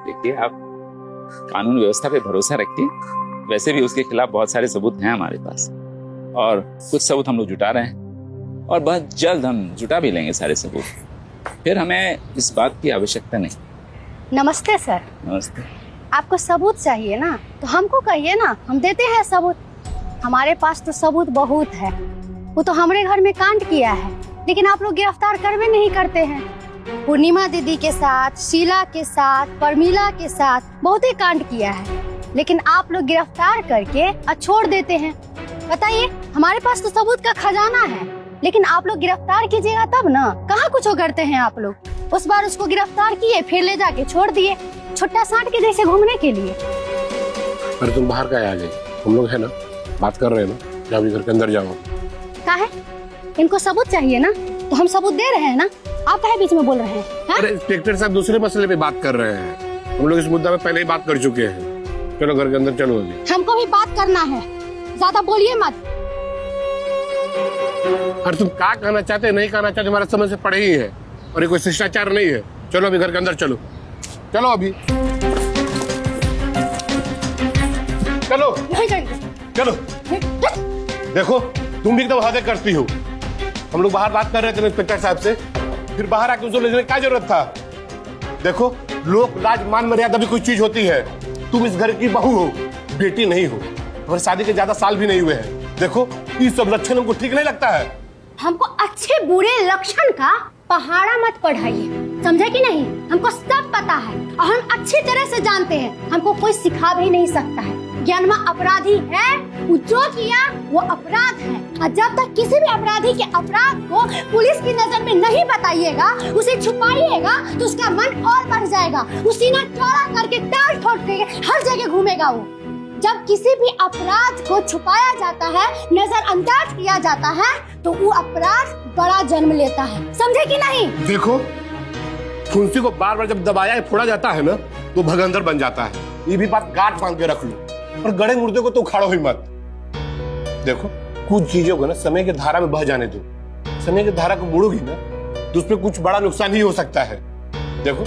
देखिए, आप कानून व्यवस्था पे भरोसा रखिए। वैसे भी उसके खिलाफ बहुत सारे सबूत हैं हमारे पास, और कुछ सबूत हम लोग जुटा रहे हैं, और बहुत जल्द हम जुटा भी लेंगे सारे सबूत। फिर हमें इस बात की आवश्यकता नहीं। नमस्ते सर। नमस्ते। आपको सबूत चाहिए ना, तो हमको कहिए ना, हम देते हैं सबूत। हमारे पास तो सबूत बहुत है। वो तो हमारे घर में कांड किया है, लेकिन आप लोग गिरफ्तार करवे नहीं करते हैं। पूर्णिमा दीदी के साथ, शीला के साथ, परमीला के साथ बहुत ही कांड किया है, लेकिन आप लोग गिरफ्तार करके छोड़ देते हैं। बताइए, हमारे पास तो सबूत का खजाना है, लेकिन आप लोग गिरफ्तार कीजिएगा तब ना। कहाँ कुछ करते हैं आप लोग। उस बार उसको गिरफ्तार किए, फिर ले जाके छोड़ दिए, छुट्टा सांड के जैसे घूमने के लिए। अरे तुम बाहर का आ गए, हम लोग है ना, बात कर रहे हैं ना, जाओ घर के अंदर जाओ। क्या है, इनको सबूत चाहिए ना, तो हम सबूत दे रहे हैं ना। आप काहे बीच में बोल रहे हैं? अरे इंस्पेक्टर साहब दूसरे मसले पे बात कर रहे हैं, हम लोग इस मुद्दा पे पहले ही बात कर चुके हैं। चलो घर के अंदर चलो। अभी हमको भी बात करना है, ज्यादा बोलिए मत। अरे तुम क्या कहना चाहते नहीं कहना चाहते, हमारे समझ से पड़े ही है, और ये कोई शिष्टाचार नहीं है। चलो अभी घर के अंदर चलो, चलो अभी चलो चलो। देखो तुम भी एकदम हद करती हो। हम लोग बाहर बात कर रहे थे इंस्पेक्टर साहब से, फिर बाहर आके उसको ले जाने की क्या जरूरत था। देखो, लोक लाज मान मर्यादा भी कोई चीज होती है। तुम इस घर की बहू हो, बेटी नहीं हो, और शादी के ज्यादा साल भी नहीं हुए हैं। देखो, ये सब लक्षण हमको ठीक नहीं लगता है। हमको अच्छे बुरे लक्षण का पहाड़ा मत पढ़ाइए, समझे कि नहीं। हमको सब पता है और हम अच्छी तरह से जानते हैं। हमको कोई सिखा भी नहीं सकता है। ज्ञानमा अपराधी है, वो जो किया वो अपराध है, और जब तक किसी भी अपराधी के अपराध को पुलिस की नजर में नहीं बताइएगा, उसे छुपाइएगा, तो उसका मन और बढ़ जाएगा। वो सीना चौड़ा करके टाल ठोक के हर जगह घूमेगा। वो जब किसी भी अपराध को छुपाया जाता है, नजरअंदाज किया जाता है, तो वो अपराध बड़ा जन्म लेता है, समझे कि नहीं। देखो, फुंसी को बार बार जब दबाया फोड़ा जाता है ना, तो भगंदर बन जाता है। ये भी बात गांठ बांध के रख लो, और गड़े मुर्दे को तो उखाड़ो ही मत। देखो, कुछ चीजों को ना समय की धारा में बह जाने दो। समय की धारा को मोड़ोगी ना, तो उसमें कुछ बड़ा नुकसान ही हो सकता है। देखो,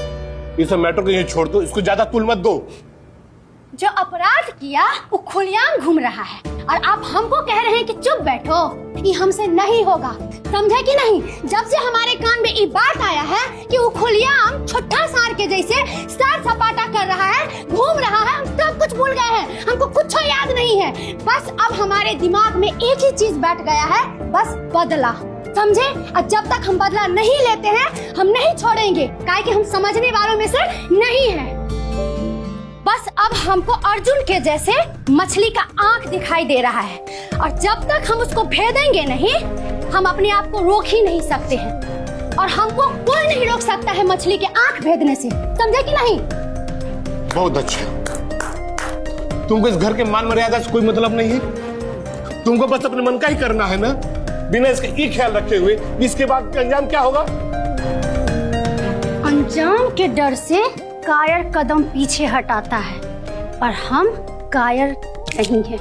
इस मैटर को यहीं छोड़ दो, इसको ज्यादा तुल मत दो। जो अपराध किया वो खुलेआम घूम रहा है, और आप हमको कह रहे हैं कि चुप बैठो। ये हमसे नहीं होगा, समझे कि नहीं। जब से हमारे कान में ये बात आया है कि वो खुलेआम छुट्टा सार के जैसे सर सपाटा कर रहा है, घूम रहा है, हम सब कुछ भूल गए हैं। हमको कुछ याद नहीं है। बस अब हमारे दिमाग में एक ही चीज बैठ गया है, बस बदला, समझे। और जब तक हम बदला नहीं लेते हैं, हम नहीं छोड़ेंगे, काहे कि हम समझने वालों में से नहीं है। बस अब हमको अर्जुन के जैसे मछली का आंख दिखाई दे रहा है, और जब तक हम उसको भेदेंगे नहीं, हम अपने आप को रोक ही नहीं सकते हैं। और हमको कोई नहीं रोक सकता है मछली के आंख भेदने से, समझे कि नहीं। बहुत अच्छा, तुमको इस घर के मान मर्यादा से कोई मतलब नहीं है। तुमको बस अपने मन का ही करना है ना, बिना इसका ये ख्याल रखे हुए इसके बाद अंजाम क्या होगा। अंजाम के डर से कायर कदम पीछे हटाता है, और हम कायर नहीं हैं।